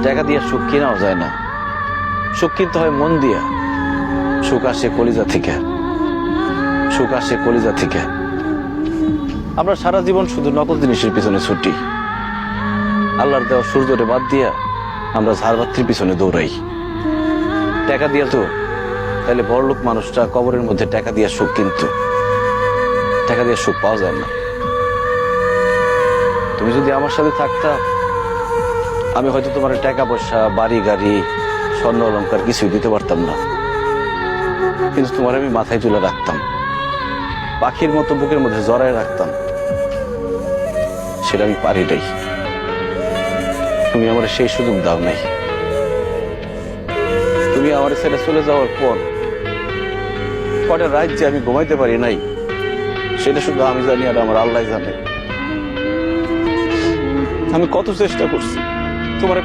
টাকা দিয়ে সুখ কেনাও যায় না, সুখ কিনতে হয় মন দিয়া। সুখ আসে কলিজা থেকে, সুখ আসে কলিজা থেকে। আমরা সারা জীবন শুধু নকল জিনিসের পিছনে ছুটি, আল্লাহর দেওয়া সূর্যরে বাদ দিয়া আমরা ঝাড়বাতির পিছনে দৌড়াই। টাকা দিয়া তো তাহলে বড়লোক মানুষটা কবরের মধ্যে টাকা দিয়া সুখ কিনতো, টাকা দিয়ে সুখ পাওয়া যায় না। তুমি যদি আমার সাথে থাকতা, আমি হয়তো তোমার টাকা পয়সা, বাড়ি গাড়ি, স্বর্ণ অলংকার কিছুই দিতে পারতাম না, কিন্তু তোমার আমি মাথায় তুলে রাখতাম, পাখির মতো বুকের মধ্যে জড়ায় রাখতাম। সেটা আমি পারি নাই, তুমি আমার সেই সুযোগ দাও নাই। তুমি আমার ছেড়ে চলে যাওয়ার পর কটা রাত যে আমি ঘুমাইতে পারি নাই, সেটা শুধু আমি জানি আর আমার আল্লাহ জানে। আমি কত চেষ্টা করছি তোমার